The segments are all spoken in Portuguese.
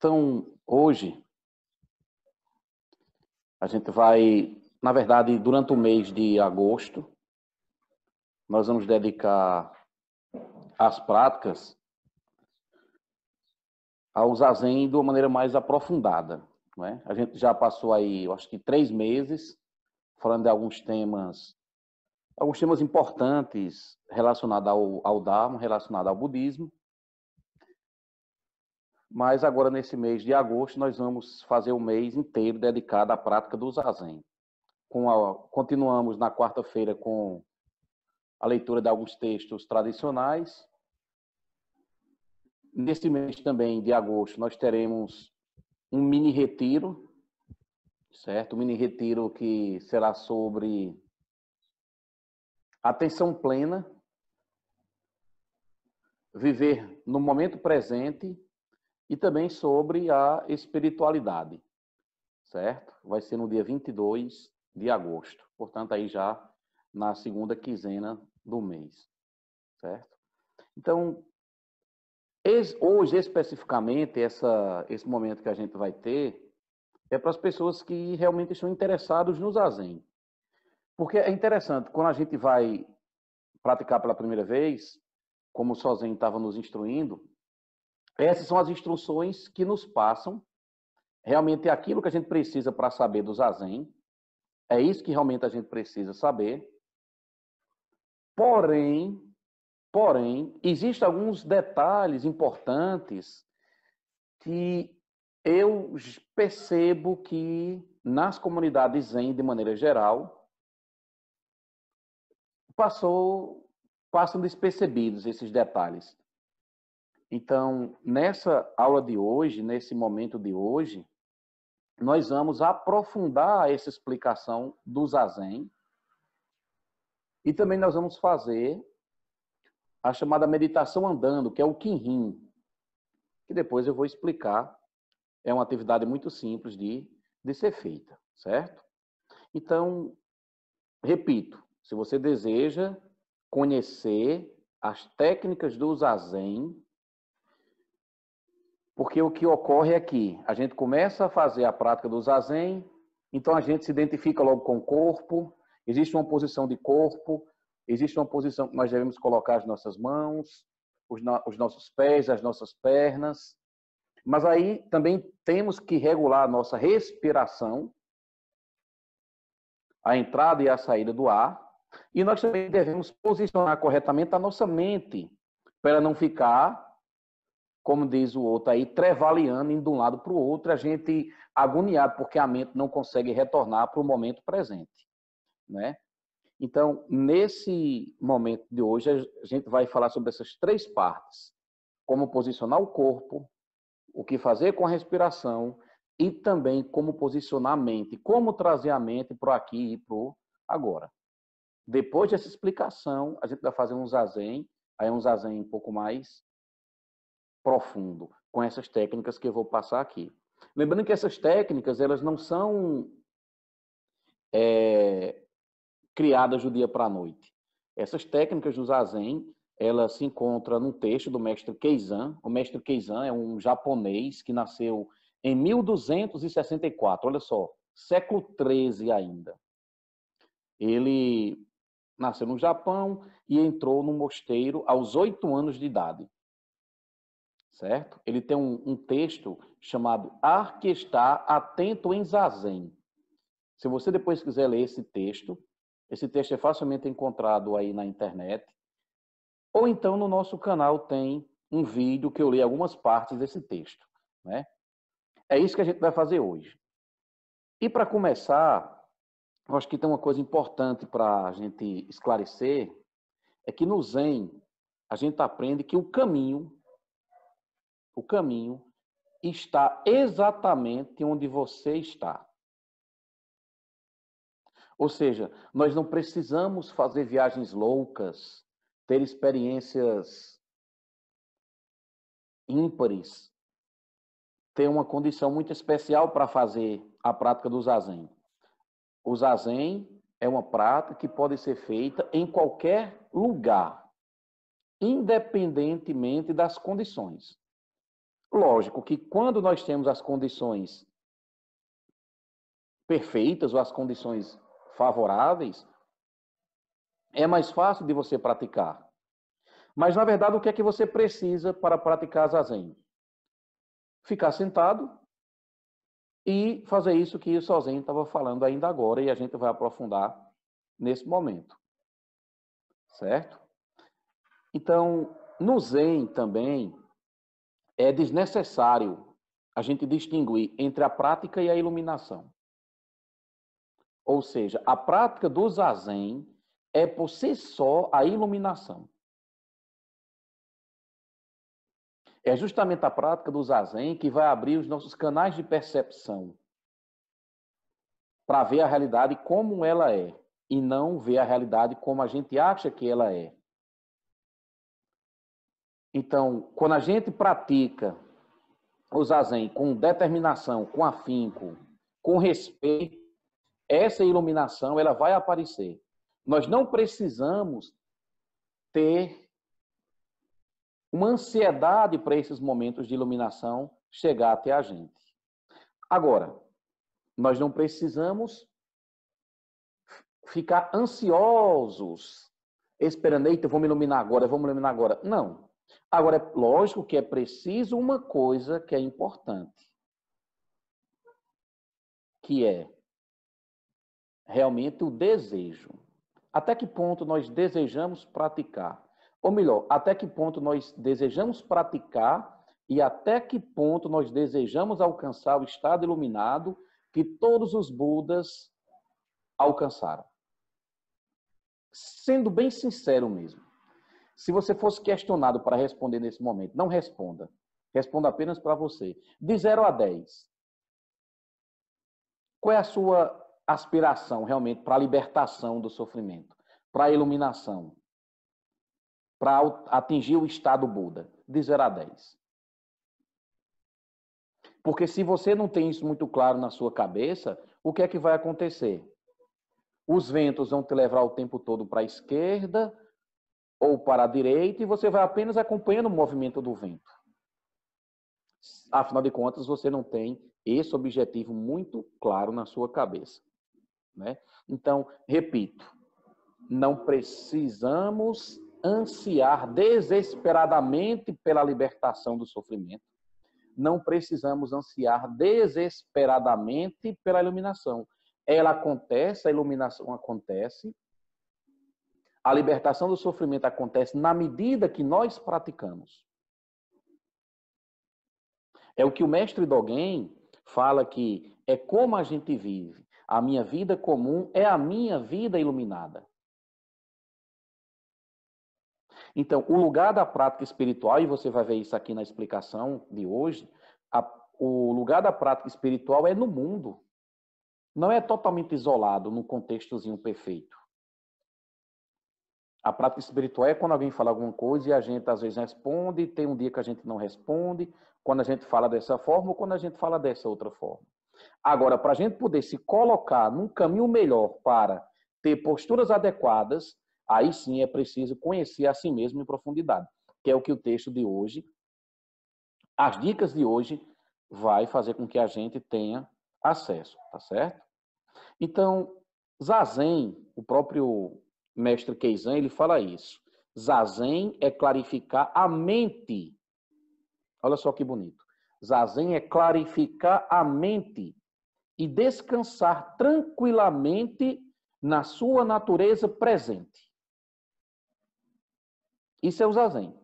Então, hoje, a gente vai, na verdade, durante o mês de agosto, nós vamos dedicar as práticas ao Zazen de uma maneira mais aprofundada. Não é? A gente já passou aí, eu acho que 3 meses, falando de alguns temas importantes relacionados ao Dharma, relacionados ao budismo. Mas agora, nesse mês de agosto, nós vamos fazer o mês inteiro dedicado à prática do Zazen. Continuamos na quarta-feira com a leitura de alguns textos tradicionais. Nesse mês também de agosto, nós teremos um mini retiro, certo? Um mini retiro que será sobre atenção plena, viver no momento presente e também sobre a espiritualidade, certo? Vai ser no dia 22 de agosto, portanto, aí já na segunda quinzena do mês, certo? Então, hoje, especificamente, esse momento que a gente vai ter é para as pessoas que realmente estão interessadas no Zazen. Porque é interessante, quando a gente vai praticar pela primeira vez, como o Sozen estava nos instruindo, essas são as instruções que nos passam realmente aquilo que a gente precisa para saber do Zazen. É isso que realmente a gente precisa saber. Porém, existem alguns detalhes importantes que eu percebo que nas comunidades Zen, de maneira geral, passam despercebidos esses detalhes. Então, nessa aula de hoje, nesse momento de hoje, nós vamos aprofundar essa explicação do Zazen e também nós vamos fazer a chamada meditação andando, que é o Kinhin, que depois eu vou explicar. É uma atividade muito simples de ser feita, certo? Então, repito, se você deseja conhecer as técnicas do Zazen, porque o que ocorre é que a gente começa a fazer a prática do Zazen, então a gente se identifica logo com o corpo, existe uma posição de corpo, existe uma posição que nós devemos colocar as nossas mãos, os nossos pés, as nossas pernas, mas aí também temos que regular a nossa respiração, a entrada e a saída do ar, e nós também devemos posicionar corretamente a nossa mente, para não ficar, como diz o outro aí, trevaleando, indo de um lado para o outro, a gente agoniado, porque a mente não consegue retornar para o momento presente, né? Então, nesse momento de hoje, a gente vai falar sobre essas 3 partes. Como posicionar o corpo, o que fazer com a respiração e também como posicionar a mente, como trazer a mente para o aqui e para o agora. Depois dessa explicação, a gente vai fazer um Zazen, aí um Zazen um pouco mais profundo, com essas técnicas que eu vou passar aqui. Lembrando que essas técnicas, elas não são criadas do dia para a noite. Essas técnicas do Zazen, ela se encontra num texto do mestre Keizan. O mestre Keizan é um japonês que nasceu em 1264, olha só, século XIII ainda. Ele nasceu no Japão e entrou no mosteiro aos 8 anos de idade. Certo? Ele tem um texto chamado Ar que está atento em Zazen. Se você depois quiser ler esse texto é facilmente encontrado aí na internet. Ou então no nosso canal tem um vídeo que eu li algumas partes desse texto, né? É isso que a gente vai fazer hoje. E para começar, eu acho que tem uma coisa importante para a gente esclarecer, é que no Zen a gente aprende que o caminho está exatamente onde você está. Ou seja, nós não precisamos fazer viagens loucas, ter experiências ímpares, ter uma condição muito especial para fazer a prática do Zazen. O Zazen é uma prática que pode ser feita em qualquer lugar, independentemente das condições. Lógico que quando nós temos as condições perfeitas ou as condições favoráveis, é mais fácil de você praticar. Mas, na verdade, o que é que você precisa para praticar zazen? Ficar sentado e fazer isso que o Sozen estava falando ainda agora, e a gente vai aprofundar nesse momento. Certo? Então, no Zen também, é desnecessário a gente distinguir entre a prática e a iluminação. Ou seja, a prática do Zazen é por si só a iluminação. É justamente a prática do Zazen que vai abrir os nossos canais de percepção para ver a realidade como ela é e não ver a realidade como a gente acha que ela é. Então, quando a gente pratica o Zazen com determinação, com afinco, com respeito, essa iluminação ela vai aparecer. Nós não precisamos ter uma ansiedade para esses momentos de iluminação chegar até a gente. Agora, nós não precisamos ficar ansiosos, esperando, eita, eu vou me iluminar agora, eu vou me iluminar agora. Não. Agora, é lógico que é preciso uma coisa que é importante, que é realmente o desejo. Até que ponto nós desejamos praticar? Ou melhor, até que ponto nós desejamos praticar e até que ponto nós desejamos alcançar o estado iluminado que todos os Budas alcançaram. Sendo bem sincero mesmo, se você fosse questionado para responder nesse momento, não responda. Responda apenas para você. De 0 a 10. Qual é a sua aspiração realmente para a libertação do sofrimento, para a iluminação, para atingir o estado Buda? De 0 a 10. Porque se você não tem isso muito claro na sua cabeça, o que é que vai acontecer? Os ventos vão te levar o tempo todo para a esquerda ou para a direita e você vai apenas acompanhando o movimento do vento. Afinal de contas, você não tem esse objetivo muito claro na sua cabeça, né? Então, repito, não precisamos ansiar desesperadamente pela libertação do sofrimento. Não precisamos ansiar desesperadamente pela iluminação. Ela acontece, a iluminação acontece, a libertação do sofrimento acontece na medida que nós praticamos. É o que o mestre Dogen fala que é como a gente vive. A minha vida comum é a minha vida iluminada. Então, o lugar da prática espiritual, e você vai ver isso aqui na explicação de hoje, o lugar da prática espiritual é no mundo. Não é totalmente isolado num contextozinho perfeito. A prática espiritual é quando alguém fala alguma coisa e a gente às vezes responde, tem um dia que a gente não responde, quando a gente fala dessa forma ou quando a gente fala dessa outra forma. Agora, para a gente poder se colocar num caminho melhor para ter posturas adequadas, aí sim é preciso conhecer a si mesmo em profundidade, que é o que o texto de hoje, as dicas de hoje, vai fazer com que a gente tenha acesso, tá certo? Então, Zazen, o próprio mestre Keizan, ele fala isso. Zazen é clarificar a mente. Olha só que bonito. Zazen é clarificar a mente e descansar tranquilamente na sua natureza presente. Isso é o Zazen.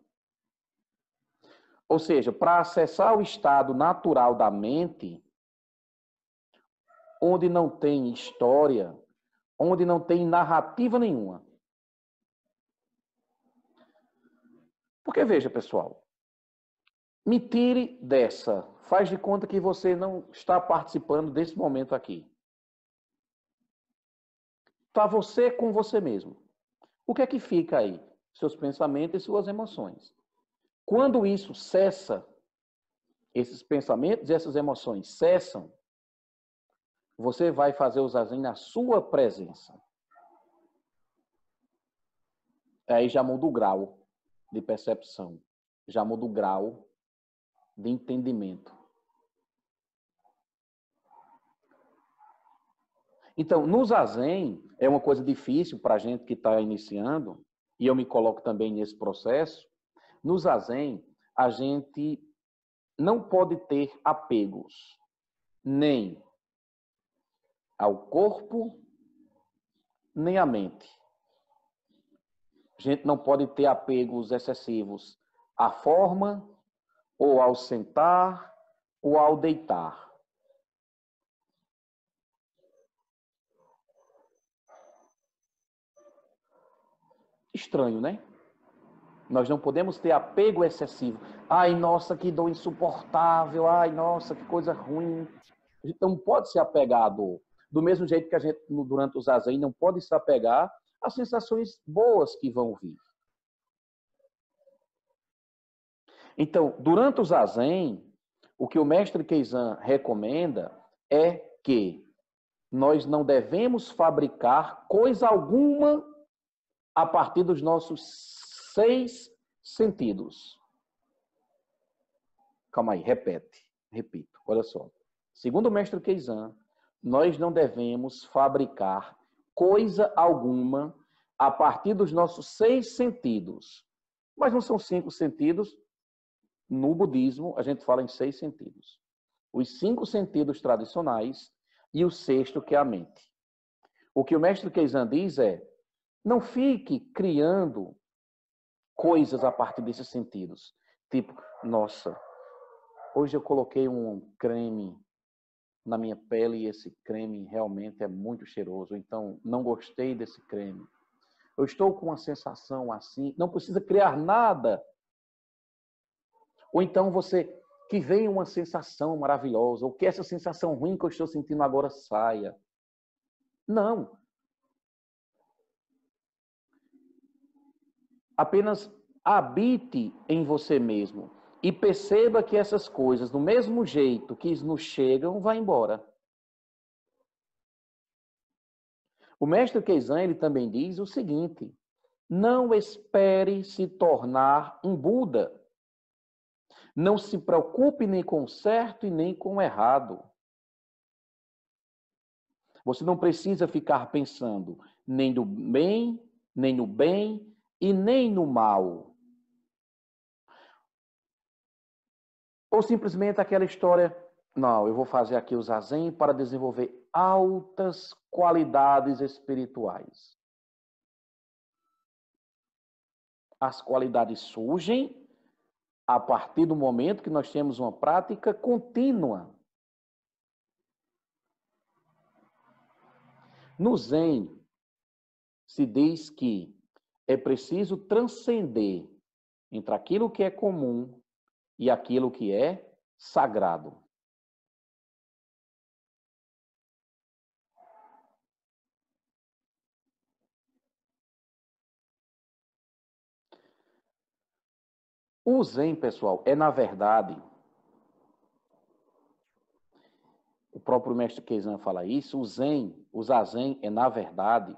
Ou seja, para acessar o estado natural da mente, onde não tem história, onde não tem narrativa nenhuma. Porque veja, pessoal, me tire dessa. Faz de conta que você não está participando desse momento aqui. Está você com você mesmo. O que é que fica aí? Seus pensamentos e suas emoções. Quando isso cessa, esses pensamentos e essas emoções cessam, você vai fazer o zazen na sua presença. Aí já muda o grau de percepção. Já muda o grau de entendimento. Então, no Zazen, é uma coisa difícil para a gente que está iniciando, e eu me coloco também nesse processo. No Zazen, a gente não pode ter apegos, nem ao corpo, nem à mente. A gente não pode ter apegos excessivos à forma, ou ao sentar, ou ao deitar. Estranho, né? Nós não podemos ter apego excessivo. Ai, nossa, que dor insuportável. Ai, nossa, que coisa ruim. A gente não pode se apegar à dor. Do mesmo jeito que a gente, durante o zazen, não pode se apegar às sensações boas que vão vir. Então, durante o zazen, o que o mestre Keizan recomenda é que nós não devemos fabricar coisa alguma a partir dos nossos 6 sentidos. Calma aí, repito, olha só. Segundo o mestre Keizan, nós não devemos fabricar coisa alguma a partir dos nossos 6 sentidos. Mas não são 5 sentidos. No budismo, a gente fala em 6 sentidos. Os 5 sentidos tradicionais e o 6º, que é a mente. O que o mestre Keizan diz é: não fique criando coisas a partir desses sentidos. Tipo, nossa, hoje eu coloquei um creme na minha pele e esse creme realmente é muito cheiroso. Então, não gostei desse creme. Eu estou com uma sensação assim. Não precisa criar nada. Ou então você que venha uma sensação maravilhosa, ou que essa sensação ruim que eu estou sentindo agora saia. Não. Apenas habite em você mesmo e perceba que essas coisas, do mesmo jeito que nos chegam, vão embora. O mestre Keizan, ele também diz o seguinte: não espere se tornar um Buda. Não se preocupe nem com o certo e nem com o errado. Você não precisa ficar pensando nem no bem, nem no bem e nem no mal. Ou simplesmente aquela história, não, eu vou fazer aqui o zazen para desenvolver altas qualidades espirituais. As qualidades surgem a partir do momento que nós temos uma prática contínua. No Zen, se diz que é preciso transcender entre aquilo que é comum e aquilo que é sagrado. O Zen, pessoal, é na verdade, o próprio mestre Keizan fala isso, o Zazen é na verdade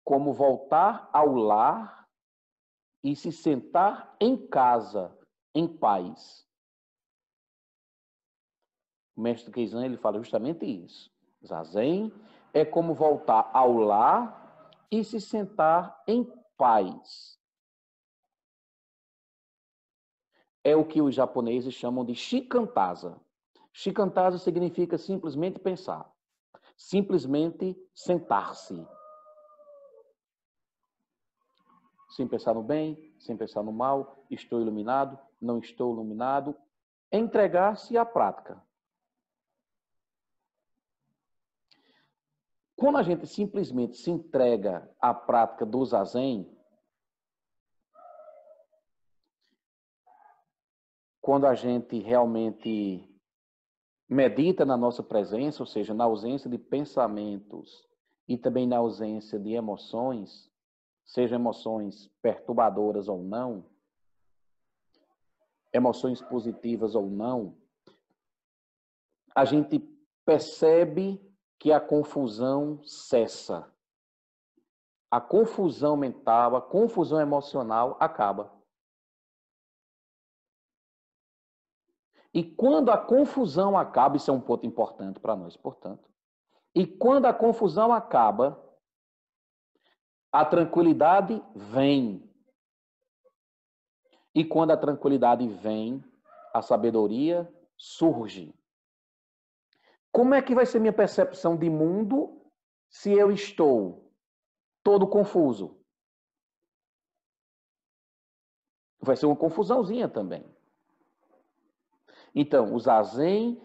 como voltar ao lar e se sentar em casa, em paz. O mestre Keizan, ele fala justamente isso. Zazen é como voltar ao lar e se sentar em paz. É o que os japoneses chamam de shikantaza. Shikantaza significa simplesmente pensar. Simplesmente sentar-se. Sem pensar no bem, sem pensar no mal, estou iluminado, não estou iluminado. Entregar-se à prática. Quando a gente simplesmente se entrega à prática do zazen, quando a gente realmente medita na nossa presença, ou seja, na ausência de pensamentos e também na ausência de emoções, sejam emoções perturbadoras ou não, emoções positivas ou não, a gente percebe que a confusão cessa. A confusão mental, a confusão emocional acaba. E quando a confusão acaba, isso é um ponto importante para nós, portanto. E quando a confusão acaba, a tranquilidade vem. E quando a tranquilidade vem, a sabedoria surge. Como é que vai ser minha percepção de mundo se eu estou todo confuso? Vai ser uma confusãozinha também. Então, o zazen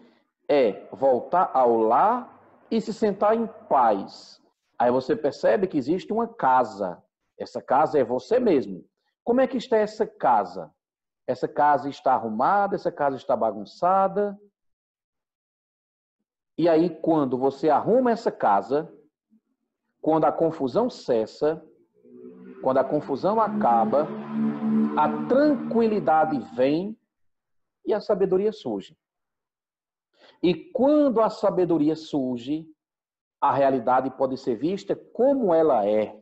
é voltar ao lar e se sentar em paz. Aí você percebe que existe uma casa. Essa casa é você mesmo. Como é que está essa casa? Essa casa está arrumada, essa casa está bagunçada. E aí, quando você arruma essa casa, quando a confusão cessa, quando a confusão acaba, a tranquilidade vem e a sabedoria surge. E quando a sabedoria surge, a realidade pode ser vista como ela é.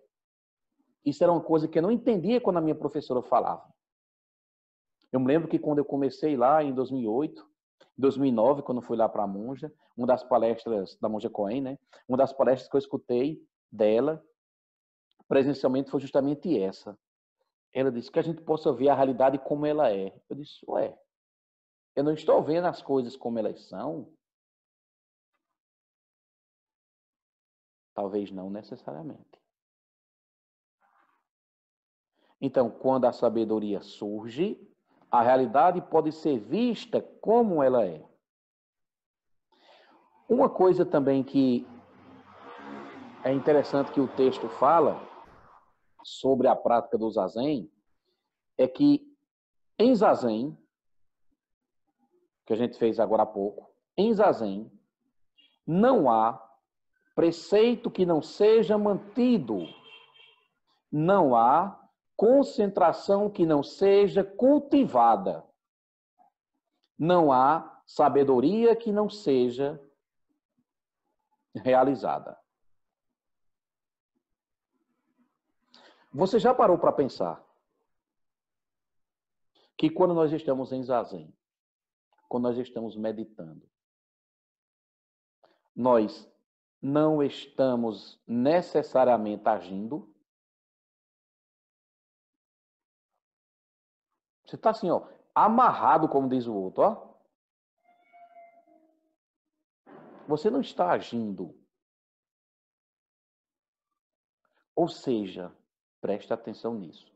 Isso era uma coisa que eu não entendia quando a minha professora falava. Eu me lembro que quando eu comecei lá em 2008, 2009, quando fui lá para a Monja, uma das palestras da Monja Coen, né? Uma das palestras que eu escutei dela, presencialmente, foi justamente essa. Ela disse que a gente possa ver a realidade como ela é. Eu disse, ué, eu não estou vendo as coisas como elas são? Talvez não necessariamente. Então, quando a sabedoria surge, a realidade pode ser vista como ela é. Uma coisa também que é interessante que o texto fala sobre a prática do zazen é que em zazen, que a gente fez agora há pouco, em zazen não há preceito que não seja mantido, não há concentração que não seja cultivada, não há sabedoria que não seja realizada. Você já parou para pensar que quando nós estamos em zazen, quando nós estamos meditando, nós não estamos necessariamente agindo? Você está assim, ó, amarrado, como diz o outro, ó. Você não está agindo. Ou seja, preste atenção nisso.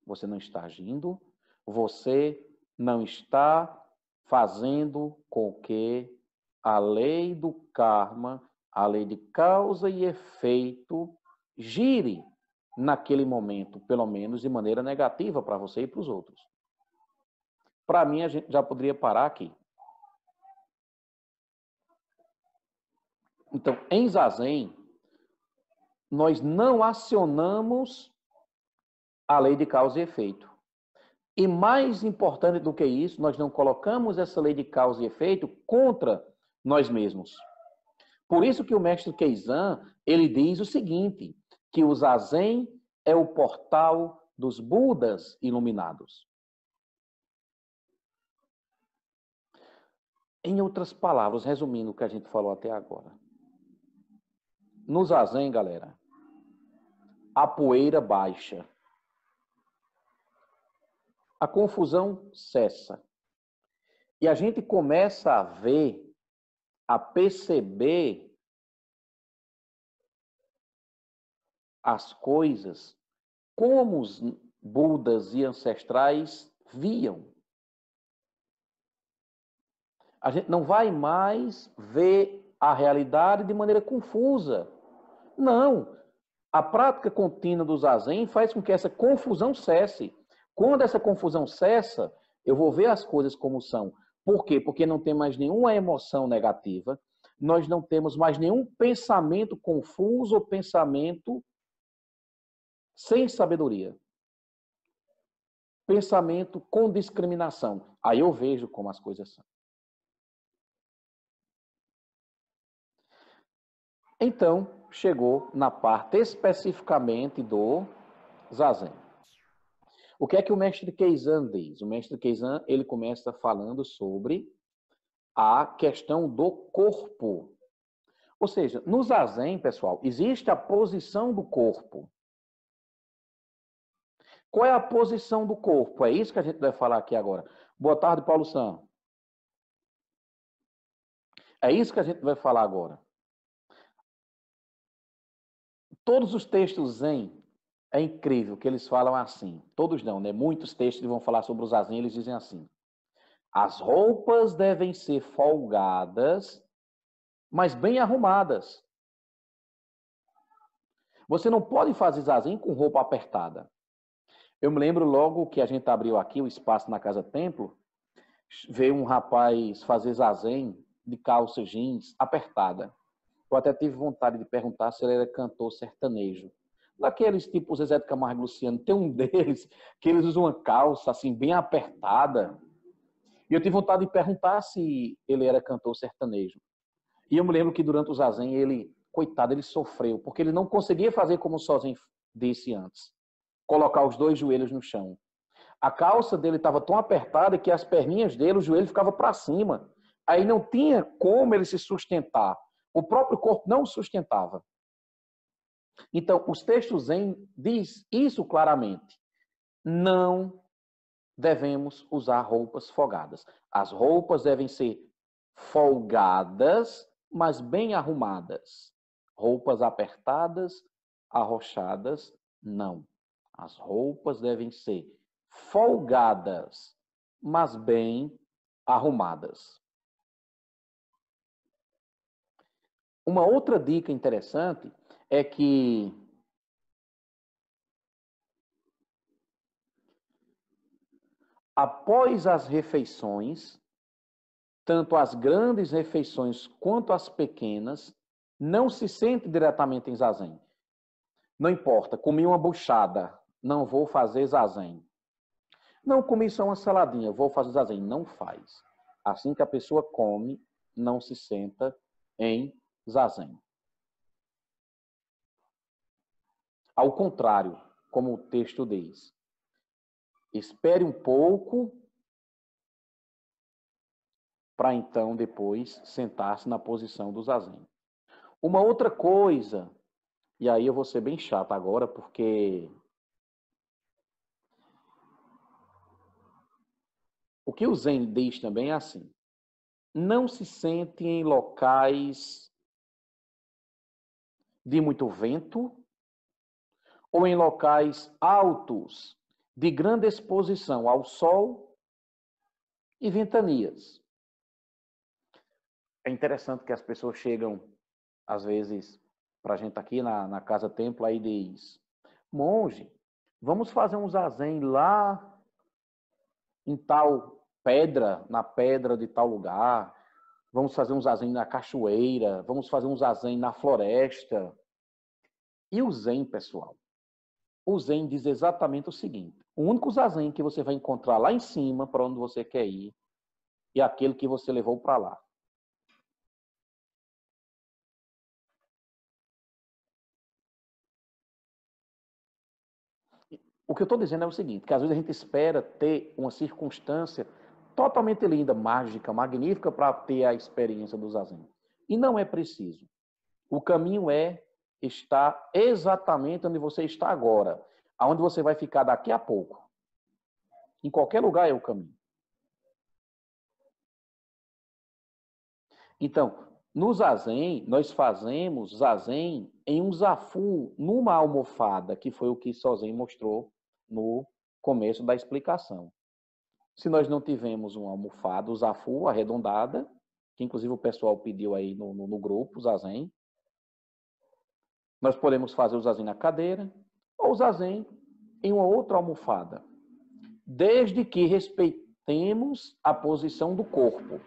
Você não está agindo, você não está fazendo com que a lei do karma, a lei de causa e efeito, gire naquele momento, pelo menos de maneira negativa para você e para os outros. Para mim, a gente já poderia parar aqui. Então, em zazen, nós não acionamos a lei de causa e efeito. E mais importante do que isso, nós não colocamos essa lei de causa e efeito contra nós mesmos. Por isso que o mestre Keizan, ele diz o seguinte, que o zazen é o portal dos Budas iluminados. Em outras palavras, resumindo o que a gente falou até agora. No zazen, galera, a poeira baixa. A confusão cessa. E a gente começa a ver, a perceber as coisas como os Budas e ancestrais viam. A gente não vai mais ver a realidade de maneira confusa. Não. A prática contínua do zazen faz com que essa confusão cesse. Quando essa confusão cessa, eu vou ver as coisas como são. Por quê? Porque não tem mais nenhuma emoção negativa, nós não temos mais nenhum pensamento confuso ou pensamento sem sabedoria. Pensamento com discriminação. Aí eu vejo como as coisas são. Então, chegou na parte especificamente do zazen. O que é que o mestre Keizan diz? O mestre Keizan, ele começa falando sobre a questão do corpo. Ou seja, no Zazen, pessoal, existe a posição do corpo. Qual é a posição do corpo? É isso que a gente vai falar aqui agora. Boa tarde, Paulo Sam. É isso que a gente vai falar agora. Todos os textos Zen, é incrível que eles falam assim. Todos não, né? Muitos textos que vão falar sobre o Zazen, eles dizem assim. As roupas devem ser folgadas, mas bem arrumadas. Você não pode fazer Zazen com roupa apertada. Eu me lembro logo que a gente abriu aqui o espaço na Casa Templo, veio um rapaz fazer Zazen de calça jeans apertada. Eu até tive vontade de perguntar se ele era cantor sertanejo. Daqueles tipo Zezé de Camargo e Luciano, tem um deles que eles usam uma calça assim bem apertada. E eu tive vontade de perguntar se ele era cantor sertanejo. E eu me lembro que durante o Zazen, ele, coitado, ele sofreu, porque ele não conseguia fazer como o Sozinho disse antes. Colocar os dois joelhos no chão. A calça dele estava tão apertada que as perninhas dele, o joelho ficava para cima. Aí não tinha como ele se sustentar. O próprio corpo não o sustentava. Então, os textos Zen diz isso claramente. Não devemos usar roupas folgadas. As roupas devem ser folgadas, mas bem arrumadas. Roupas apertadas, arrochadas, não. As roupas devem ser folgadas, mas bem arrumadas. Uma outra dica interessante é que após as refeições, tanto as grandes refeições quanto as pequenas, não se sente diretamente em zazen. Não importa, comi uma buchada, não vou fazer zazen. Não comi só uma saladinha, vou fazer zazen. Não faz. Assim que a pessoa come, não se senta em zazen. Ao contrário, como o texto diz, espere um pouco para então depois sentar-se na posição do zazen. Uma outra coisa, e aí eu vou ser bem chato agora, porque o que o Zen diz também é assim, não se sente em locais de muito vento ou em locais altos de grande exposição ao sol e ventanias. É interessante que as pessoas chegam, às vezes, para a gente aqui na Casa Templo, aí diz, monge, vamos fazer um zazen lá em tal pedra, na pedra de tal lugar, vamos fazer um zazen na cachoeira, vamos fazer um zazen na floresta. E o Zen, pessoal? O Zen diz exatamente o seguinte, o único zazen que você vai encontrar lá em cima, para onde você quer ir, é aquele que você levou para lá. O que eu estou dizendo é o seguinte, que às vezes a gente espera ter uma circunstância totalmente linda, mágica, magnífica para ter a experiência do zazen. E não é preciso. O caminho é estar exatamente onde você está agora, aonde você vai ficar daqui a pouco. Em qualquer lugar é o caminho. Então, no zazen, nós fazemos zazen em um zafu, numa almofada, que foi o que Sozen mostrou no começo da explicação. Se nós não tivermos uma almofada, o zafu arredondada, que inclusive o pessoal pediu aí no grupo, zazen, nós podemos fazer o zazen na cadeira ou o zazen em uma outra almofada, desde que respeitemos a posição do corpo.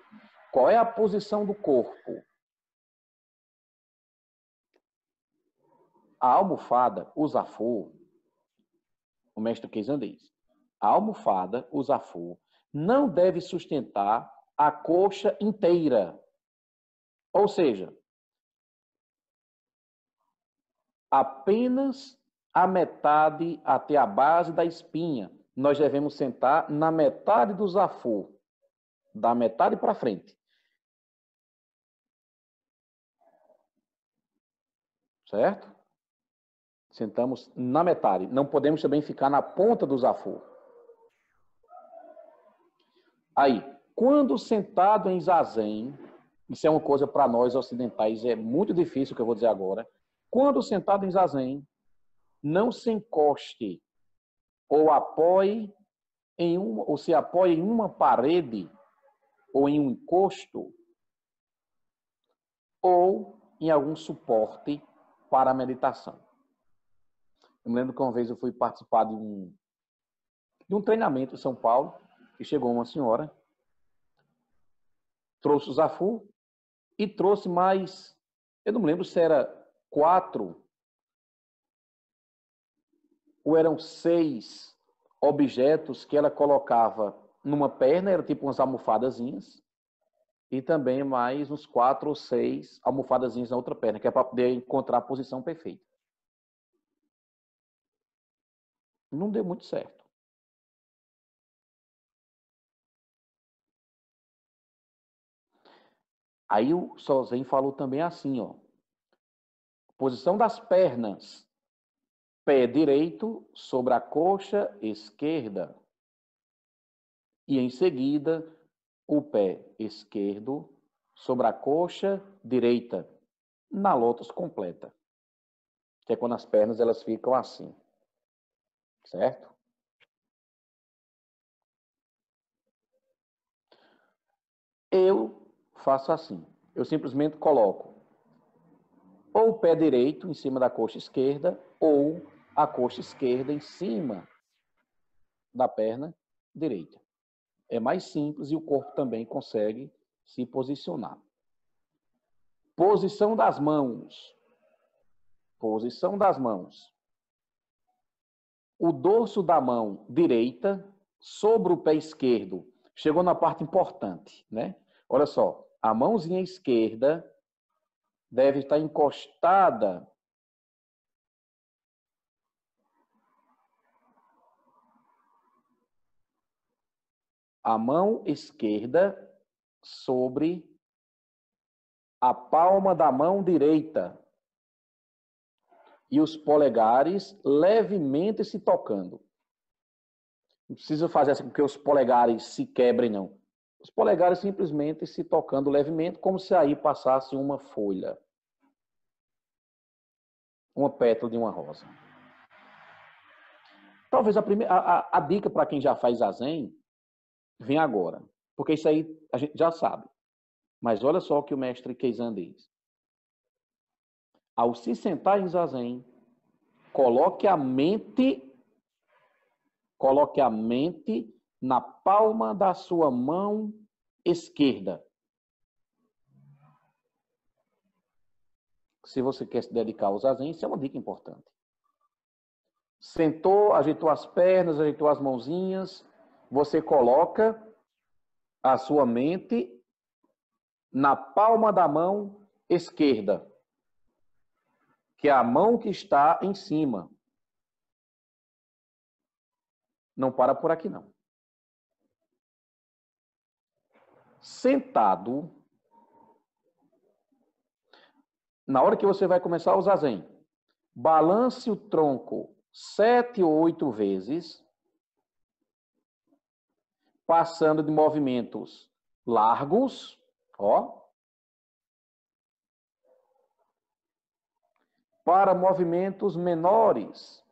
Qual é a posição do corpo? A almofada, o zafu, o mestre Keizan diz, a almofada, o zafu, não deve sustentar a coxa inteira. Ou seja, apenas a metade até a base da espinha. nós devemos sentar na metade do zafu, da metade para frente. Certo? Sentamos na metade. Não podemos também ficar na ponta do zafu. Aí, quando sentado em zazen, isso é uma coisa para nós ocidentais, é muito difícil o que eu vou dizer agora. Quando sentado em zazen, não se encoste ou apoie ou se apoie em uma parede ou em um encosto ou em algum suporte para a meditação. Eu me lembro que uma vez eu fui participar de um treinamento em São Paulo e chegou uma senhora, trouxe o zafu e trouxe mais, eu não me lembro se era 4 ou eram 6 objetos que ela colocava numa perna, era tipo umas almofadazinhas, e também mais uns 4 ou 6 almofadazinhas na outra perna, que é para poder encontrar a posição perfeita. Não deu muito certo. Aí o Sozen falou também assim, ó. Posição das pernas. Pé direito sobre a coxa esquerda. E em seguida, o pé esquerdo sobre a coxa direita, na lótus completa. Que é quando as pernas elas ficam assim. Certo? Eu faço assim. Eu simplesmente coloco ou o pé direito em cima da coxa esquerda ou a coxa esquerda em cima da perna direita. É mais simples e o corpo também consegue se posicionar. Posição das mãos. Posição das mãos. O dorso da mão direita sobre o pé esquerdo. Chegou na parte importante, né? Olha só, a mãozinha esquerda deve estar encostada a mão esquerda sobre a palma da mão direita e os polegares levemente se tocando. Não precisa fazer assim com que os polegares se quebrem, não. Os polegares simplesmente se tocando levemente, como se aí passasse uma folha. Uma pétala de uma rosa. Talvez a dica para quem já faz zazen vem agora. Porque isso aí a gente já sabe. Mas olha só o que o mestre Keizan diz. Ao se sentar em zazen, coloque a mente na palma da sua mão esquerda. Se você quer se dedicar ao zazen, isso é uma dica importante. Sentou, ajeitou as pernas, ajeitou as mãozinhas, você coloca a sua mente na palma da mão esquerda, que é a mão que está em cima. Não para por aqui, não. Sentado, na hora que você vai começar o zazen, balance o tronco 7 ou 8 vezes, passando de movimentos largos, ó, para movimentos menores.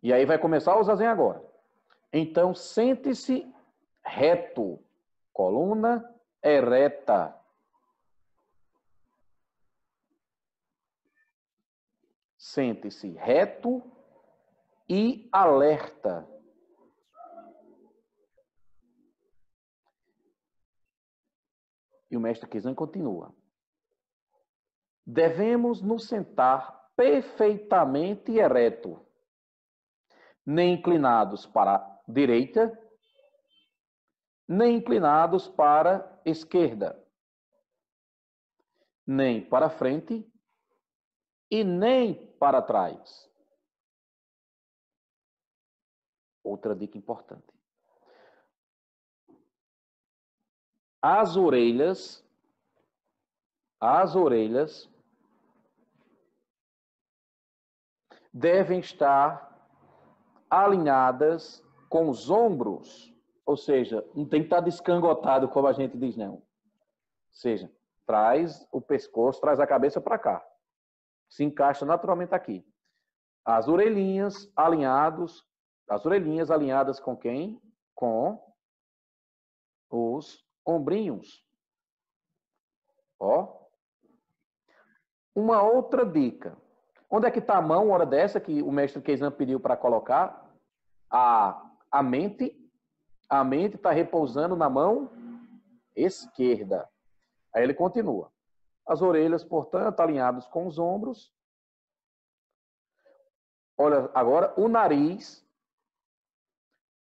E aí vai começar o zazen agora. Então, sente-se reto, coluna ereta. Sente-se reto e alerta. E o mestre Keizan continua. Devemos nos sentar perfeitamente ereto, nem inclinados para a direita, nem inclinados para a esquerda, nem para frente e nem para trás. Outra dica importante. As orelhas devem estar alinhadas com os ombros, ou seja, não tem que estar descangotado, como a gente diz, não. Ou seja, traz o pescoço, traz a cabeça para cá. Se encaixa naturalmente aqui. As orelhinhas alinhadas com quem? Com os ombrinhos. Ó. Uma outra dica. Onde é que está a mão, hora dessa, que o mestre Keizan pediu para colocar? A mente está repousando na mão esquerda. Aí ele continua. As orelhas, portanto, alinhadas com os ombros. Olha, agora o nariz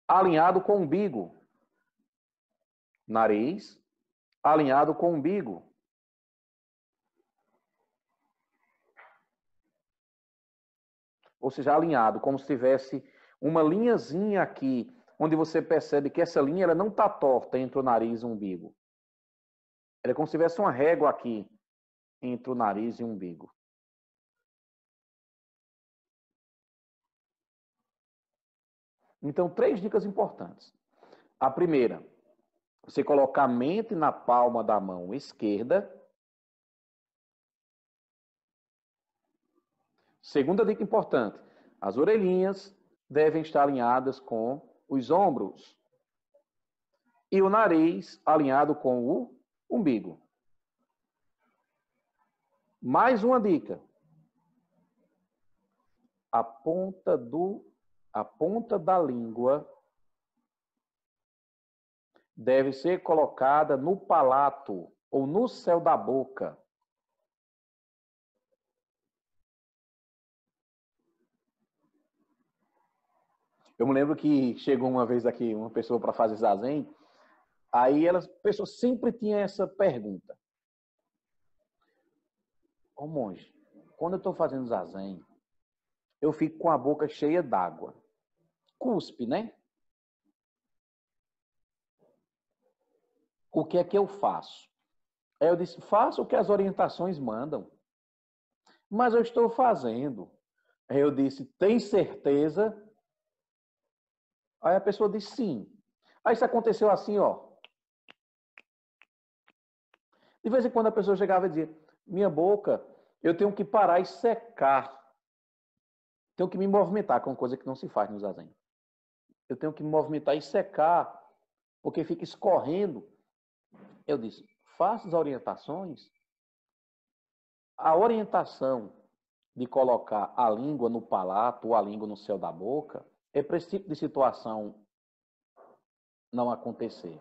alinhado com o umbigo. Nariz alinhado com o umbigo. Ou seja, alinhado, como se tivesse uma linhazinha aqui, onde você percebe que essa linha ela não está torta entre o nariz e o umbigo. Ela é como se tivesse uma régua aqui entre o nariz e o umbigo. Então, 3 dicas importantes. A primeira, você colocar a mente na palma da mão esquerda. Segunda dica importante, as orelhinhas devem estar alinhadas com os ombros e o nariz alinhado com o umbigo. Mais uma dica. A ponta da língua deve ser colocada no palato ou no céu da boca. Eu me lembro que chegou uma vez aqui uma pessoa para fazer zazen, aí a pessoa sempre tinha essa pergunta. Ô monge, quando eu estou fazendo zazen, eu fico com a boca cheia d'água. Cuspe, né? O que é que eu faço? Aí eu disse, faça o que as orientações mandam. Mas eu estou fazendo. Aí eu disse, tem certeza? Aí a pessoa disse, sim. Aí isso aconteceu assim, ó. De vez em quando a pessoa chegava e dizia, minha boca, eu tenho que parar e secar. Tenho que me movimentar, que é uma coisa que não se faz no zazen. Eu tenho que me movimentar e secar, porque fica escorrendo. Eu disse, faça as orientações. A orientação de colocar a língua no palato ou a língua no céu da boca é para esse tipo de situação não acontecer.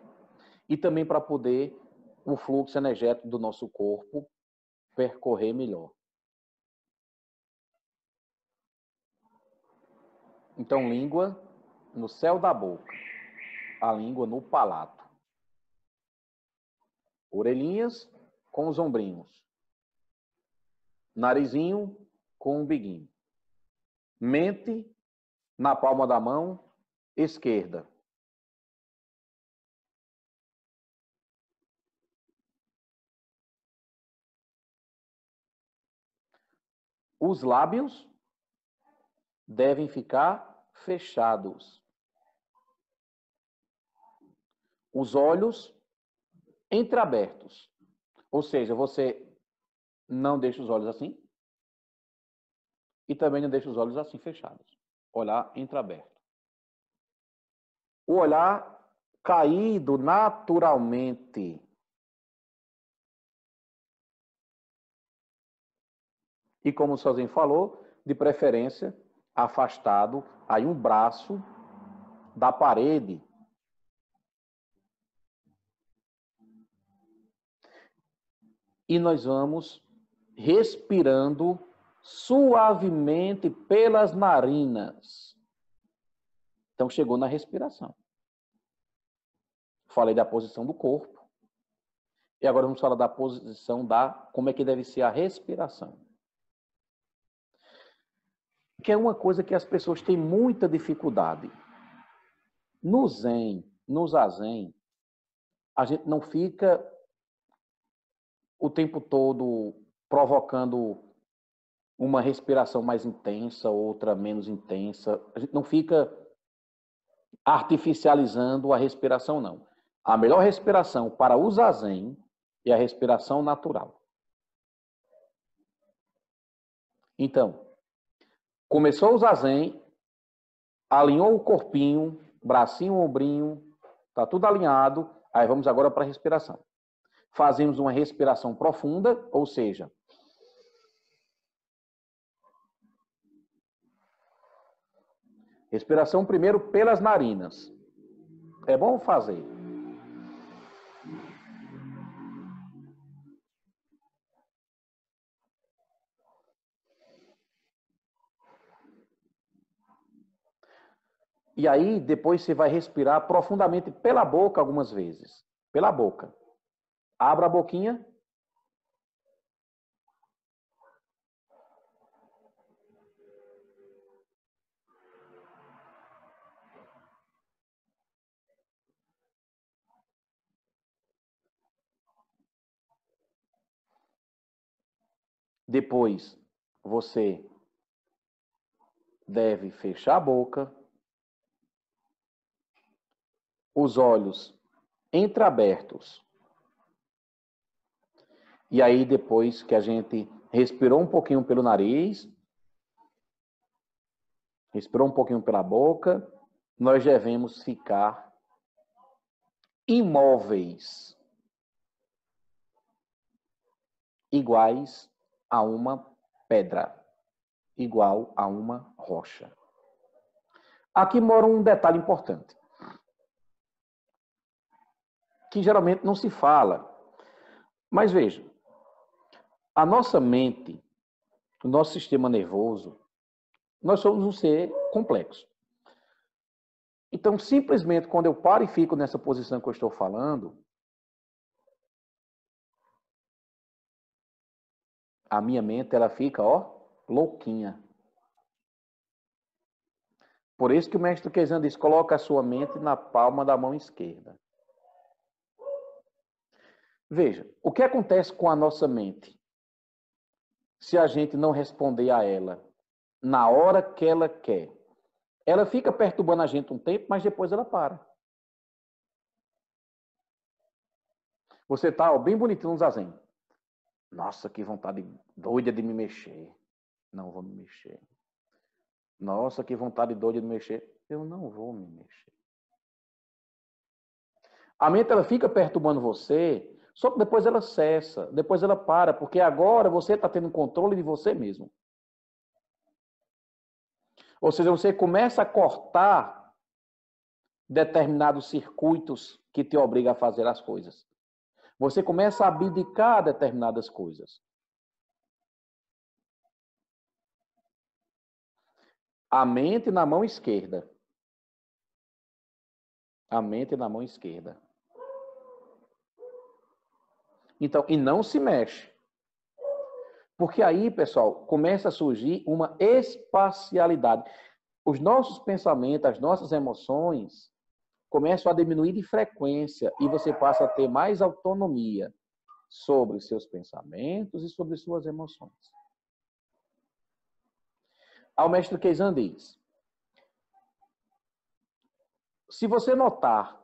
E também para poder o fluxo energético do nosso corpo percorrer melhor. Então, língua no céu da boca, a língua no palato. Orelhinhas com os ombrinhos. Narizinho com o umbiguinho. Mente na palma da mão esquerda. Os lábios devem ficar fechados. Os olhos entreabertos. Ou seja, você não deixa os olhos assim e também não deixa os olhos assim fechados. Olhar entreaberto. O olhar caído naturalmente. E como o Sozinho falou, de preferência, afastado aí um braço da parede. E nós vamos respirando suavemente pelas narinas. Então, chegou na respiração. Falei da posição do corpo. E agora vamos falar da posição como é que deve ser a respiração. Que é uma coisa que as pessoas têm muita dificuldade. No Zen, no Zazen, a gente não fica o tempo todo provocando uma respiração mais intensa, outra menos intensa. A gente não fica artificializando a respiração, não. A melhor respiração para o Zazen é a respiração natural. Então, começou o Zazen, alinhou o corpinho, bracinho, ombrinho, tá tudo alinhado. Aí vamos agora para a respiração. Fazemos uma respiração profunda, ou seja, respiração primeiro pelas narinas. É bom fazer. E aí, depois você vai respirar profundamente pela boca algumas vezes. Pela boca. Abra a boquinha. Depois, você deve fechar a boca, os olhos entreabertos. E aí, depois que a gente respirou um pouquinho pelo nariz, respirou um pouquinho pela boca, nós devemos ficar imóveis, iguais a uma pedra, igual a uma rocha. Aqui mora um detalhe importante, que geralmente não se fala. Mas veja, a nossa mente, o nosso sistema nervoso, nós somos um ser complexo. Então, simplesmente, quando eu paro e fico nessa posição que eu estou falando, a minha mente, ela fica, ó, louquinha. Por isso que o mestre Keizan diz, coloca a sua mente na palma da mão esquerda. Veja, o que acontece com a nossa mente se a gente não responder a ela na hora que ela quer? Ela fica perturbando a gente um tempo, mas depois ela para. Você tá ó, bem bonitinho no zazen. Nossa, que vontade doida de me mexer. Não vou me mexer. Nossa, que vontade doida de me mexer. Eu não vou me mexer. A mente ela fica perturbando você, só que depois ela cessa, depois ela para, porque agora você está tendo controle de você mesmo. Ou seja, você começa a cortar determinados circuitos que te obrigam a fazer as coisas. Você começa a abdicar determinadas coisas. A mente na mão esquerda. A mente na mão esquerda. Então, e não se mexe. Porque aí, pessoal, começa a surgir uma espacialidade. Os nossos pensamentos, as nossas emoções começam a diminuir de frequência e você passa a ter mais autonomia sobre seus pensamentos e sobre suas emoções. Ao mestre Keizan diz, se você notar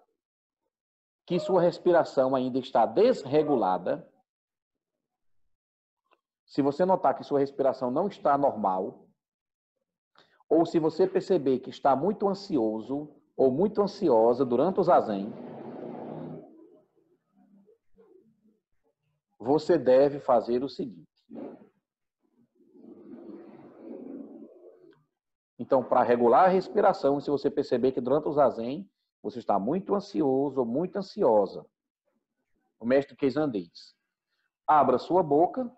que sua respiração ainda está desregulada, se você notar que sua respiração não está normal, ou se você perceber que está muito ansioso ou muito ansiosa durante o zazen, você deve fazer o seguinte. Então, para regular a respiração, se você perceber que durante o zazen você está muito ansioso ou muito ansiosa, o mestre Keizan diz, abra sua boca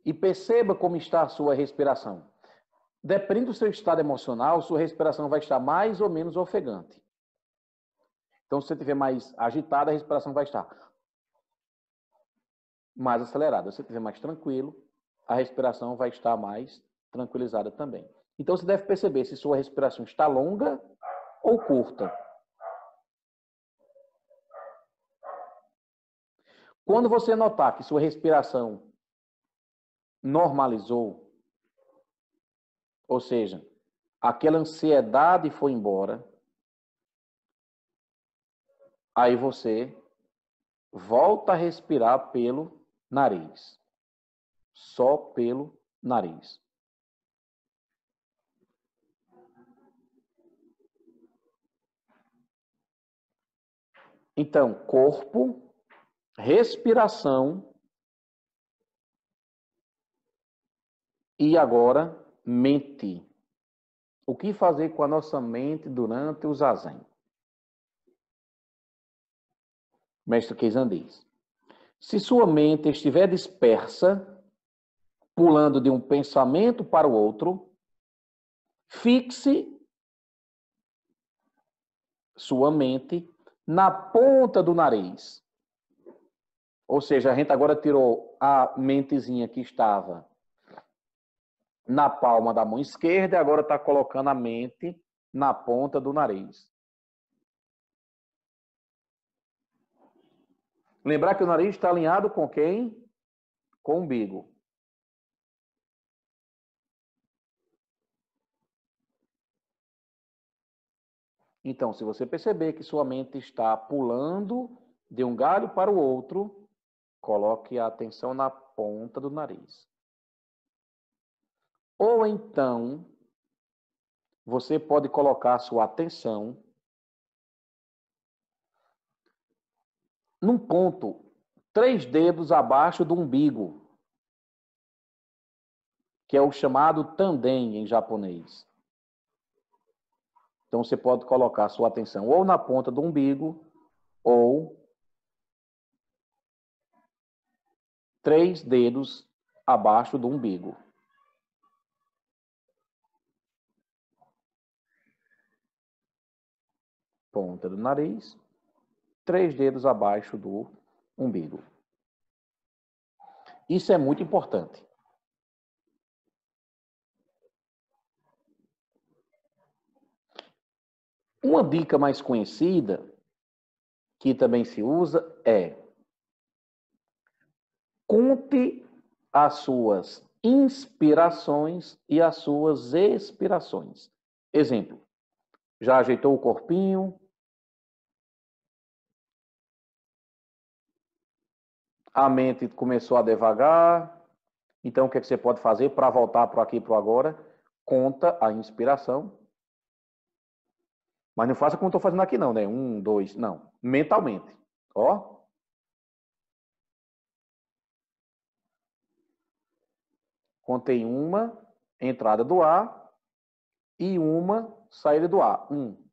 e perceba como está a sua respiração. Dependendo do seu estado emocional, sua respiração vai estar mais ou menos ofegante. Então, se você estiver mais agitada, a respiração vai estar mais acelerada. Se você estiver mais tranquilo, a respiração vai estar mais tranquilizada também. Então, você deve perceber se sua respiração está longa ou curta. Quando você notar que sua respiração normalizou, ou seja, aquela ansiedade foi embora, aí você volta a respirar pelo nariz. Só pelo nariz. Então, corpo, respiração e agora mente. O que fazer com a nossa mente durante o zazen? O mestre Keizan diz: se sua mente estiver dispersa, pulando de um pensamento para o outro, fixe sua mente na ponta do nariz. Ou seja, a gente agora tirou a mentezinha que estava na palma da mão esquerda e agora está colocando a mente na ponta do nariz. Lembrar que o nariz está alinhado com quem? Com o umbigo. Então, se você perceber que sua mente está pulando de um galho para o outro, coloque a atenção na ponta do nariz. Ou então, você pode colocar a sua atenção num ponto 3 dedos abaixo do umbigo, que é o chamado tanden em japonês. Então, você pode colocar a sua atenção ou na ponta do umbigo, ou 3 dedos abaixo do umbigo. Ponta do nariz, 3 dedos abaixo do umbigo. Isso é muito importante. Uma dica mais conhecida, que também se usa, é: conte as suas inspirações e as suas expirações. Exemplo, já ajeitou o corpinho? A mente começou a devagar? Então, o que você pode fazer para voltar para aqui e para agora? Conta a inspiração. Mas não faça como estou fazendo aqui não, né? 1, 2, não. Mentalmente. Ó. Contei uma entrada do ar e uma saída do ar. 1.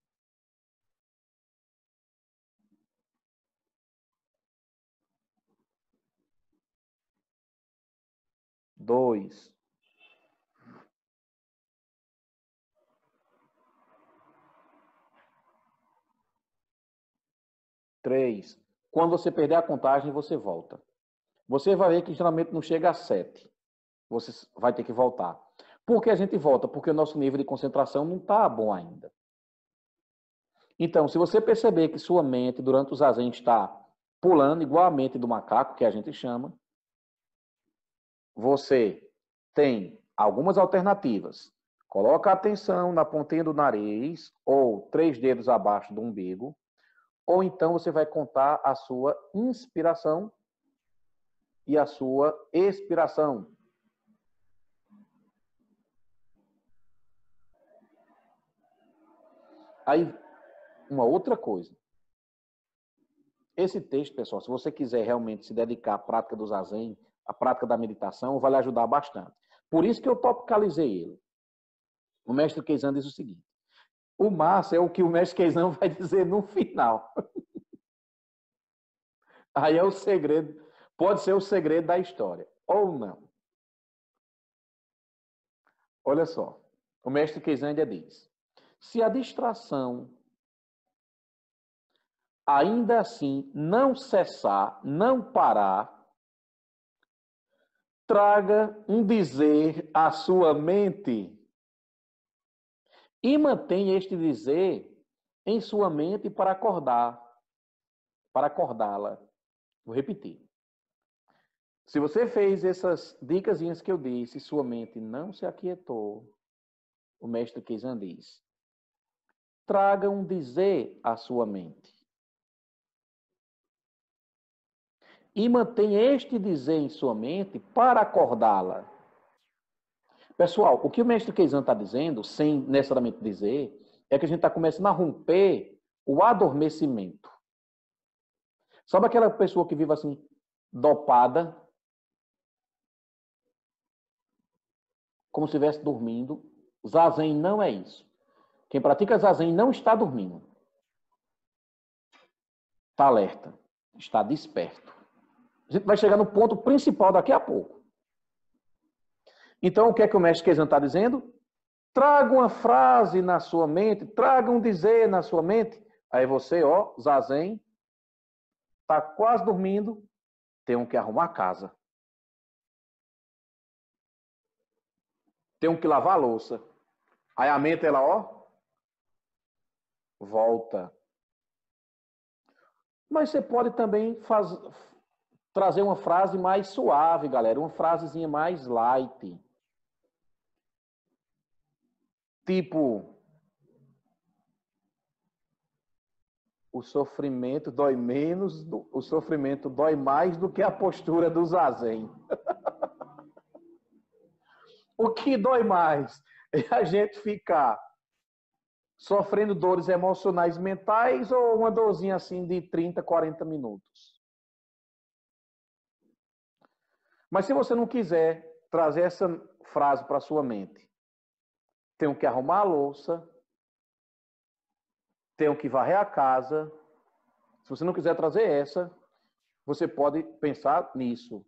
2. 3. Quando você perder a contagem, você volta. Você vai ver que geralmente não chega a 7. Você vai ter que voltar. Por que a gente volta? Porque o nosso nível de concentração não está bom ainda. Então, se você perceber que sua mente, durante o zazen, está pulando igual a mente do macaco, que a gente chama, você tem algumas alternativas. Coloca a atenção na pontinha do nariz ou 3 dedos abaixo do umbigo, ou então você vai contar a sua inspiração e a sua expiração. Aí, uma outra coisa. Esse texto, pessoal, se você quiser realmente se dedicar à prática do zazen, à prática da meditação, vai lhe ajudar bastante. Por isso que eu topicalizei ele. O mestre Keizan diz o seguinte: o massa é o que o mestre Keizan vai dizer no final. Aí é o segredo, pode ser o segredo da história, ou não. Olha só, o mestre Keizan ainda diz: se a distração ainda assim não cessar, não parar, Traga um dizer à sua mente e mantenha este dizer em sua mente para acordá-la. Vou repetir. Se você fez essas dicasinhas que eu disse, sua mente não se aquietou, o mestre Kizan diz, traga um dizer à sua mente. E mantenha este dizer em sua mente para acordá-la. Pessoal, o que o mestre Kizan está dizendo, sem necessariamente dizer, é que a gente está começando a romper o adormecimento. Sabe aquela pessoa que vive assim, dopada, como se estivesse dormindo? Zazen não é isso. Quem pratica Zazen não está dormindo. Está alerta, está desperto. A gente vai chegar no ponto principal daqui a pouco. Então, o que é que o mestre Kizan está dizendo? Traga uma frase na sua mente, traga um dizer na sua mente. Aí você, ó, Zazen, está quase dormindo, tenho que arrumar a casa. Tenho que lavar a louça. Aí a mente, ela, ó, volta. Mas você pode também trazer uma frase mais suave, galera. Uma frasezinha mais light. Tipo, o sofrimento dói menos, o sofrimento dói mais do que a postura do Zazen. O que dói mais é a gente ficar sofrendo dores emocionais mentais ou uma dorzinha assim de 30, 40 minutos. Mas se você não quiser trazer essa frase para sua mente, tenho que arrumar a louça, tenho que varrer a casa. Se você não quiser trazer essa, você pode pensar nisso.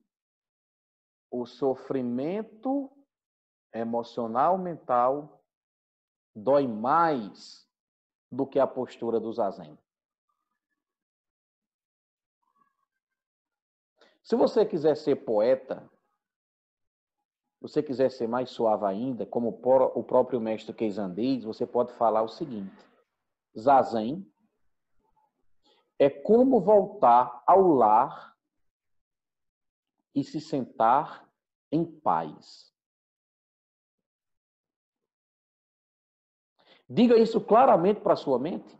O sofrimento emocional, mental, dói mais do que a postura do Zazen. Se você quiser ser poeta, se você quiser ser mais suave ainda, como o próprio mestre Kizan diz, você pode falar o seguinte: Zazen é como voltar ao lar e se sentar em paz. Diga isso claramente para a sua mente.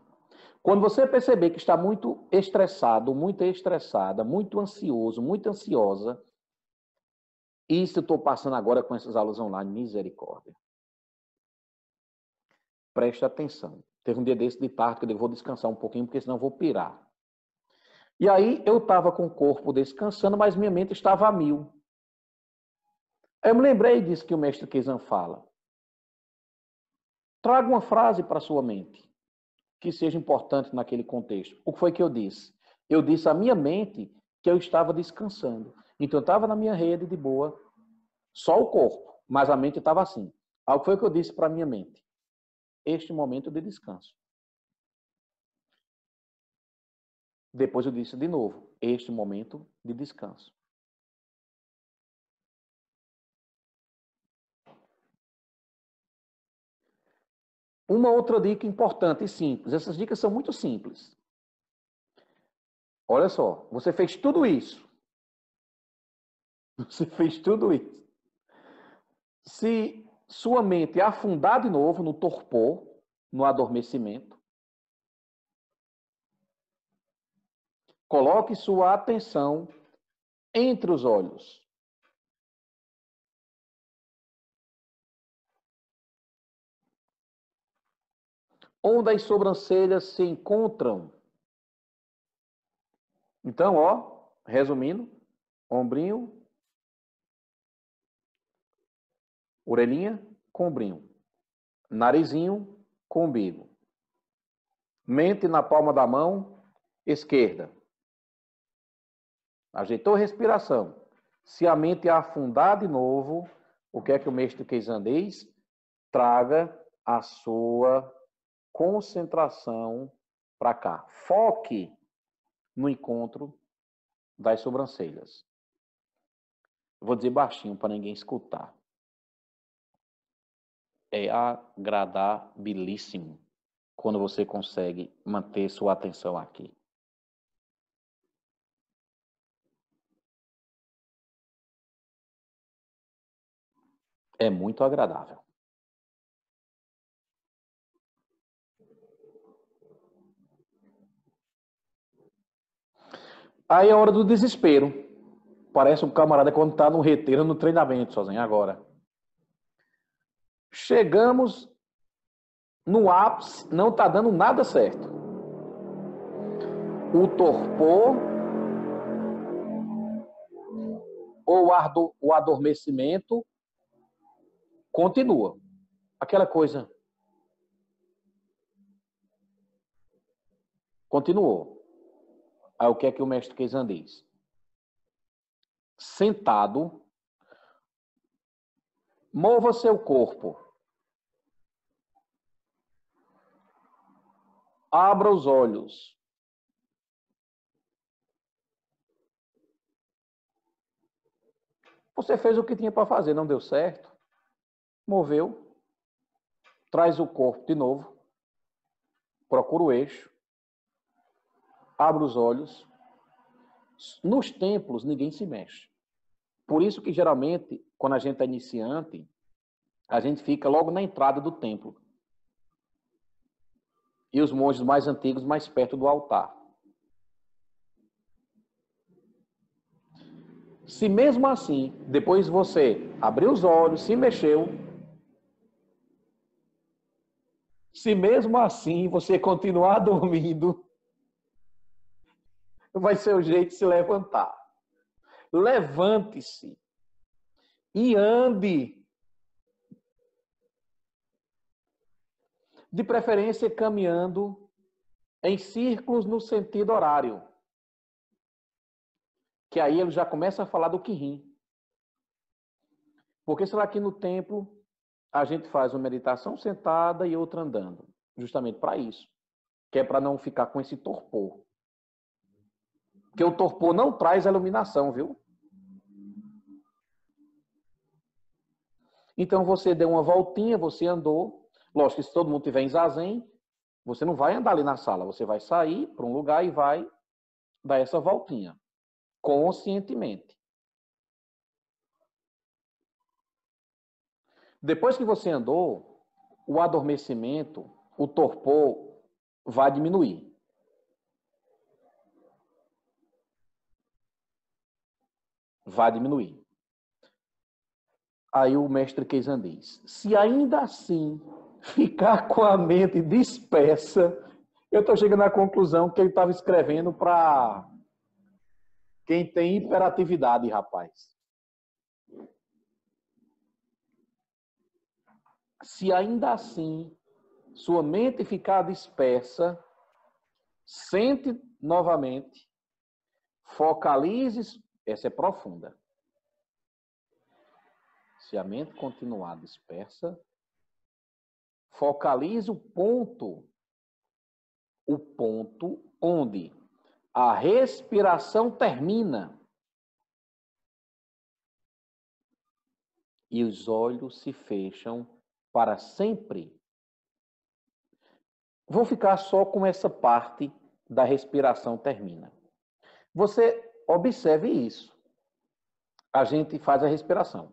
Quando você perceber que está muito estressado, muito estressada, muito ansioso, muito ansiosa, isso eu estou passando agora com essas aulas online, misericórdia. Preste atenção. Teve um dia desse de tarde que eu vou descansar um pouquinho, porque senão eu vou pirar. E aí eu estava com o corpo descansando, mas minha mente estava a mil. Aí eu me lembrei disso que o mestre Kizan fala. Traga uma frase para a sua mente que seja importante naquele contexto. O que foi que eu disse? Eu disse à minha mente que eu estava descansando. Então eu estava na minha rede de boa, só o corpo, mas a mente estava assim. Aí o que foi que eu disse para a minha mente? Este momento de descanso. Depois eu disse de novo, este momento de descanso. Uma outra dica importante e simples. Essas dicas são muito simples. Olha só, você fez tudo isso. Você fez tudo isso. Se sua mente afundar de novo no torpor, no adormecimento, coloque sua atenção entre os olhos. Onde as sobrancelhas se encontram. Então, ó, resumindo, ombrinho, orelhinha com ombrinho, narizinho com umbigo, mente na palma da mão esquerda. Ajeitou a respiração. Se a mente afundar de novo, o que é que o mestre Kizan diz? Traga a sua concentração para cá. Foque no encontro das sobrancelhas. Vou dizer baixinho para ninguém escutar. É agradabilíssimo quando você consegue manter sua atenção aqui. É muito agradável. Aí é a hora do desespero. Parece um camarada quando está no reteiro, no treinamento, sozinho agora. Chegamos no ápice, não está dando nada certo. O torpor ou o adormecimento continua. Aquela coisa continuou. Aí o que é que o mestre Keizan diz? Sentado, mova seu corpo. Abra os olhos. Você fez o que tinha para fazer, não deu certo. Moveu. Traz o corpo de novo. Procura o eixo. Abre os olhos. Nos templos, ninguém se mexe. Por isso que, geralmente, quando a gente é iniciante, a gente fica logo na entrada do templo. E os monges mais antigos mais perto do altar. Se mesmo assim, depois você abriu os olhos, se mexeu, se mesmo assim você continuar dormindo, vai ser o jeito de se levantar. Levante-se e ande. De preferência caminhando em círculos no sentido horário. Que aí ele já começa a falar do Quirim. Porque será que no templo a gente faz uma meditação sentada e outra andando? Justamente para isso. Que é para não ficar com esse torpor. Porque o torpor não traz iluminação, viu? Então você deu uma voltinha, você andou. Lógico que se todo mundo tiver em zazen, você não vai andar ali na sala. Você vai sair para um lugar e vai dar essa voltinha. Conscientemente. Depois que você andou, o adormecimento, o torpor vai diminuir. Vai diminuir. Aí o mestre Keizan diz, se ainda assim ficar com a mente dispersa, eu estou chegando à conclusão que ele estava escrevendo para quem tem hiperatividade, rapaz. Se ainda assim sua mente ficar dispersa, sente novamente, focalize, essa é profunda. Se a mente continuar dispersa, focalize o ponto onde a respiração termina e os olhos se fecham para sempre. Vou ficar só com essa parte da respiração termina. Você observe isso. A gente faz a respiração.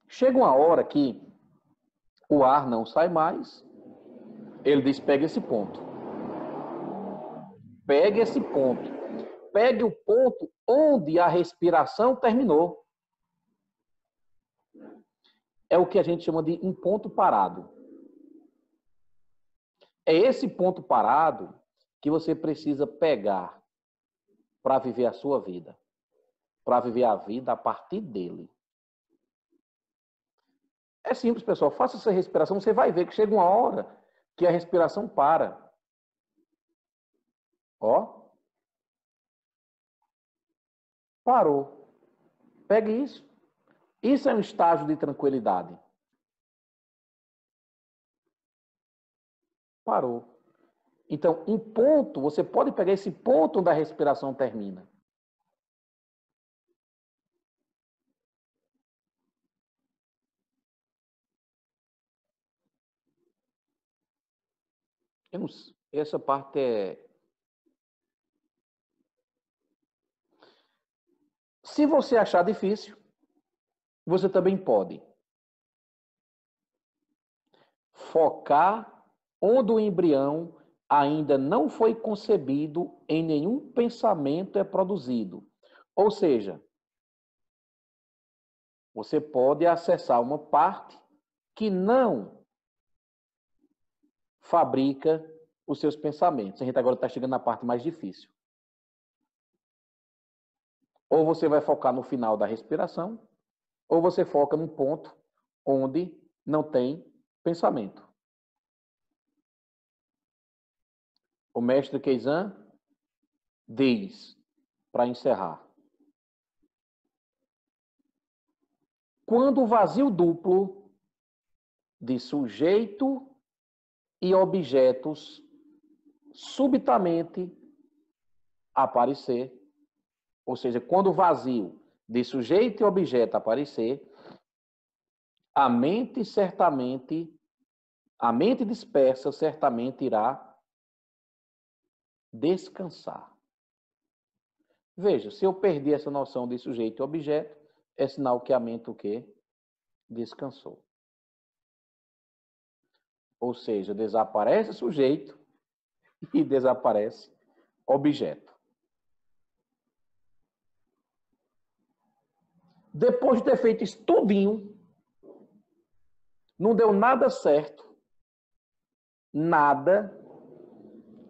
Chega uma hora que o ar não sai mais. Ele diz, pega esse ponto. Pegue esse ponto. Pegue o ponto onde a respiração terminou. É o que a gente chama de um ponto parado. É esse ponto parado que você precisa pegar para viver a sua vida. Para viver a vida a partir dele. É simples, pessoal. Faça essa respiração, você vai ver que chega uma hora que a respiração para. Ó. Parou. Pegue isso. Isso é um estágio de Então, um ponto, você pode pegar esse ponto onde a respiração termina. Essa parte é... Se você achar difícil, você também pode focar onde o embrião ainda não foi concebido, em nenhum pensamento é produzido. Ou seja, você pode acessar uma parte que não fabrica os seus pensamentos. A gente agora está chegando na parte mais difícil. Ou você vai focar no final da respiração, ou você foca num ponto onde não tem pensamento. O mestre Keizan diz, para encerrar, quando o vazio duplo de sujeito e objetos subitamente aparecer, ou seja, quando o vazio de sujeito e objeto aparecer, a mente dispersa certamente irá descansar. Veja, se eu perdi essa noção de sujeito e objeto, é sinal que a mente o quê? Descansou. Ou seja, desaparece sujeito e desaparece objeto. Depois de ter feito isso tudinho, não deu nada certo, nada,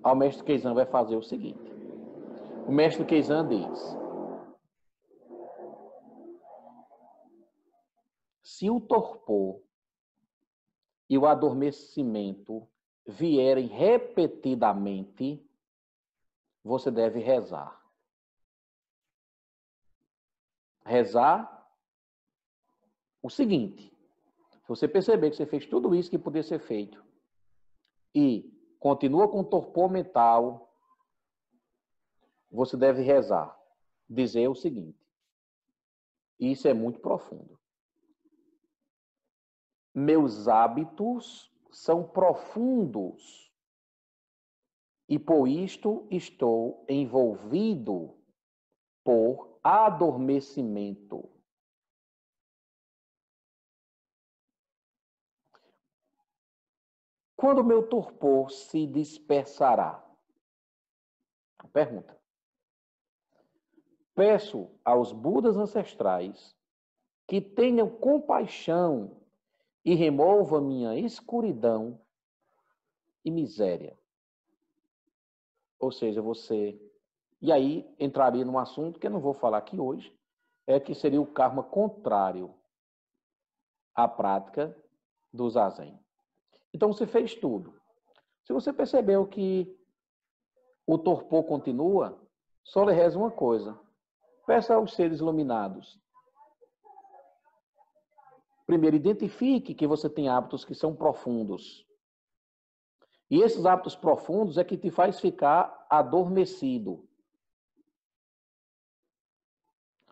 o mestre Keizan vai fazer o seguinte. O mestre Keizan diz, se o torpor e o adormecimento vierem repetidamente, você deve rezar. Rezar o seguinte, se você perceber que você fez tudo isso que podia ser feito e continua com torpor mental, você deve rezar. Dizer o seguinte, isso é muito profundo. Meus hábitos são profundos e por isto estou envolvido por adormecimento. Quando meu torpor se dispersará? Pergunta. Peço aos Budas ancestrais que tenham compaixão e removam minha escuridão e miséria. Ou seja, você... E aí entraria num assunto que eu não vou falar aqui hoje, é que seria o karma contrário à prática do Zazen. Então você fez tudo. Se você percebeu que o torpor continua, só lhe reza uma coisa. Peça aos seres iluminados. Primeiro, identifique que você tem hábitos que são profundos. E esses hábitos profundos é que te faz ficar adormecido.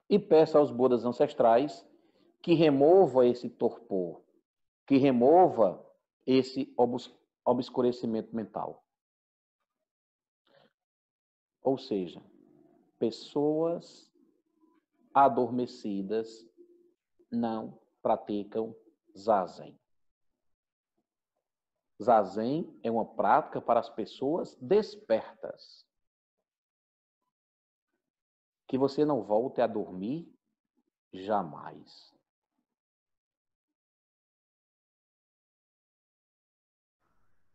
E peça aos Budas ancestrais que remova esse torpor, que remova esse obscurecimento mental. Ou seja, pessoas adormecidas não praticam Zazen. Zazen é uma prática para as pessoas despertas. Que você não volte a dormir jamais.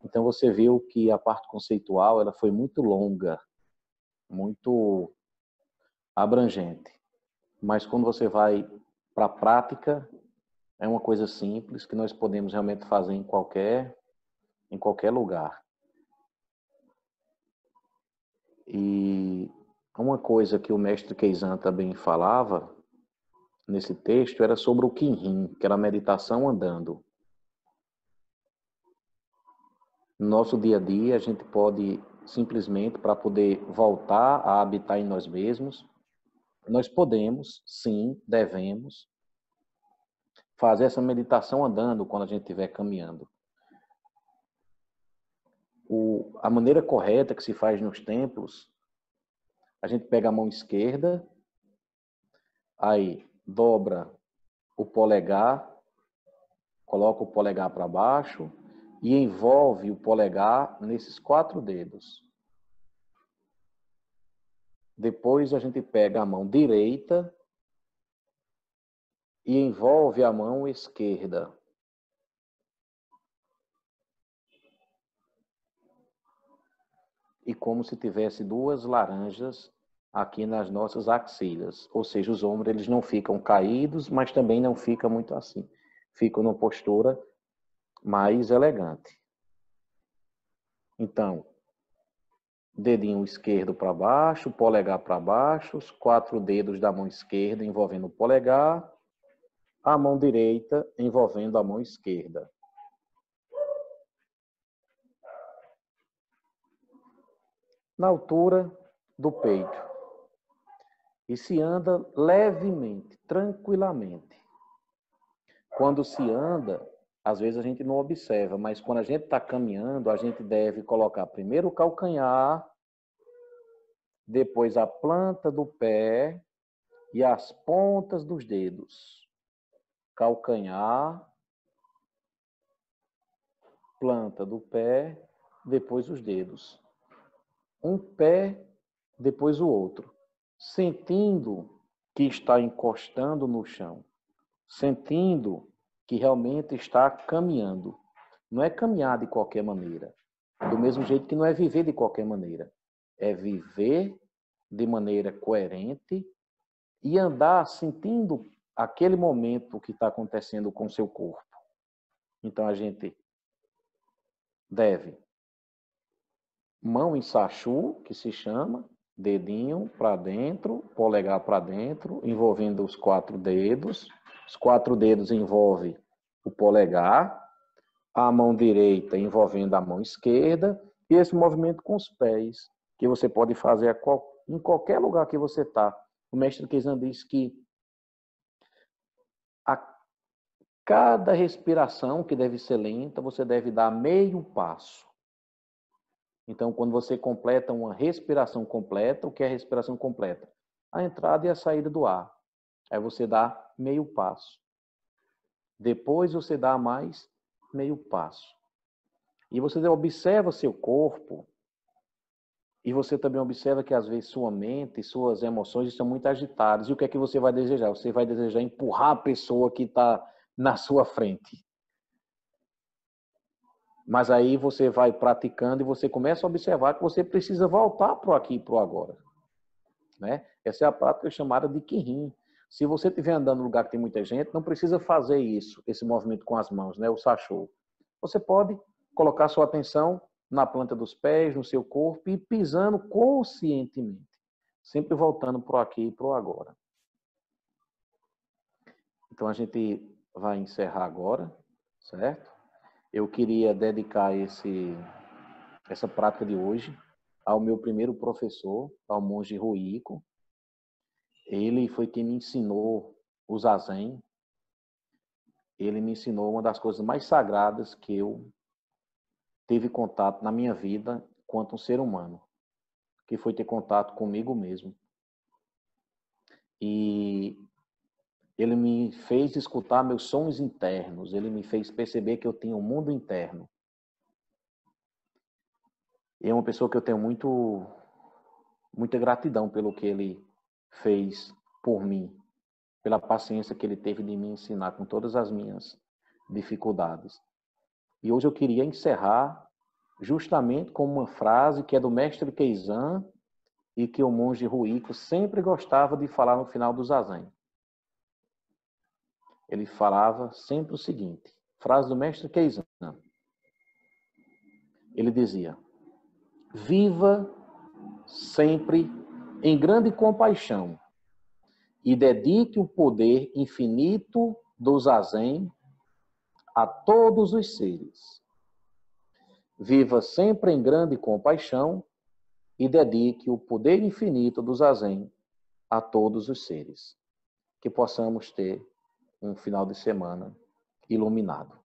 Então você viu que a parte conceitual ela foi muito longa, muito abrangente. Mas quando você vai para a prática, é uma coisa simples que nós podemos realmente fazer em qualquer lugar. E uma coisa que o mestre Keizan também falava nesse texto era sobre o Kinhin, que era a meditação andando. No nosso dia a dia, a gente pode simplesmente, para poder voltar a habitar em nós mesmos, nós podemos, sim, devemos, fazer essa meditação andando quando a gente estiver caminhando. A maneira correta que se faz nos templos, a gente pega a mão esquerda, aí dobra o polegar, coloca o polegar para baixo e envolve o polegar nesses 4 dedos. Depois a gente pega a mão direita e envolve a mão esquerda. E como se tivesse 2 laranjas aqui nas nossas axilas. Ou seja, os ombros eles não ficam caídos, mas também não ficam muito assim. Ficam numa postura mais elegante. Então, dedinho esquerdo para baixo, polegar para baixo, os 4 dedos da mão esquerda envolvendo o polegar, a mão direita envolvendo a mão esquerda. Na altura do peito. E se anda levemente, tranquilamente. Quando se anda, às vezes a gente não observa, mas quando a gente está caminhando, a gente deve colocar primeiro o calcanhar, depois a planta do pé e as pontas dos dedos. Calcanhar, planta do pé, depois os dedos. Um pé, depois o outro. Sentindo que está encostando no chão. Sentindo que realmente está caminhando. Não é caminhar de qualquer maneira. Do mesmo jeito que não é viver de qualquer maneira. É viver de maneira coerente e andar sentindo aquele momento que está acontecendo com o seu corpo. Então a gente deve mão em sachu, que se chama, dedinho para dentro, polegar para dentro, envolvendo os 4 dedos. Os 4 dedos envolvem o polegar, a mão direita envolvendo a mão esquerda, e esse movimento com os pés, que você pode fazer em qualquer lugar que você está. O mestre Keizan diz que a cada respiração, que deve ser lenta, você deve dar meio passo. Então, quando você completa uma respiração completa, o que é a respiração completa? A entrada e a saída do ar. Aí você dá meio passo. Depois você dá mais meio passo. E você observa seu corpo e você também observa que às vezes sua mente e suas emoções estão muito agitadas. E o que é que você vai desejar? Você vai desejar empurrar a pessoa que está na sua frente. Mas aí você vai praticando e você começa a observar que você precisa voltar para o aqui e para o agora. Né? Essa é a prática chamada de Kirin. Se você estiver andando em um lugar que tem muita gente, não precisa fazer isso, esse movimento com as mãos, né? O sachô. Você pode colocar sua atenção na planta dos pés, no seu corpo e pisando conscientemente. Sempre voltando para o aqui e para o agora. Então a gente vai encerrar agora, certo? Eu queria dedicar essa prática de hoje ao meu primeiro professor, ao monge Ruiko. Ele foi quem me ensinou o Zazen. Ele me ensinou uma das coisas mais sagradas que eu tive contato na minha vida quanto um ser humano, que foi ter contato comigo mesmo. E ele me fez escutar meus sons internos, ele me fez perceber que eu tinha um mundo interno. E é uma pessoa que eu tenho muita gratidão pelo que ele fez por mim, pela paciência que ele teve de me ensinar com todas as minhas dificuldades. E hoje eu queria encerrar justamente com uma frase que é do mestre Keizan e que o monge Ruiko sempre gostava de falar no final do Zazen. Ele falava sempre o seguinte, frase do mestre Keizan. Ele dizia: viva sempre em grande compaixão e dedique o poder infinito do Zazen a todos os seres. viva sempre em grande compaixão e dedique o poder infinito do Zazen a todos os seres. Que possamos ter um final de semana iluminado.